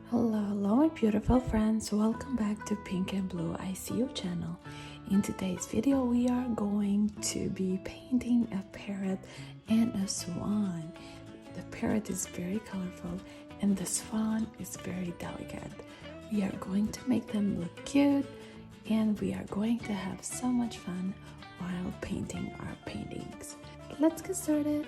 Hello my beautiful friends, welcome back to Pink and Blue I See You channel. In today's video we are going to be painting a parrot and a swan. The parrot is very colorful and the swan is very delicate. We are going to make them look cute and we are going to have so much fun while painting our paintings. Let's get started.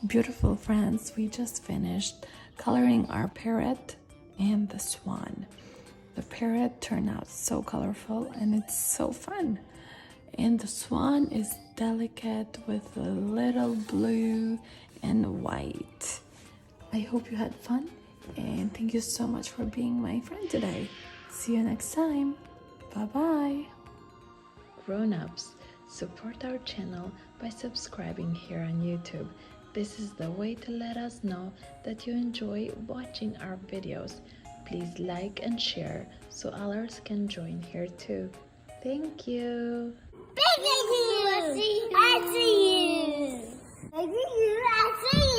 Beautiful friends, we just finished coloring our parrot and the swan. The parrot turned out so colorful and it's so fun. And the swan is delicate with a little blue and white. I hope you had fun and thank you so much for being my friend today. See you next time. Bye-bye. Grown-ups, support our channel by subscribing here on YouTube. This is the way to let us know that you enjoy watching our videos. Please like and share so others can join here too. Thank you. I see you. I see you. I see you. I see you.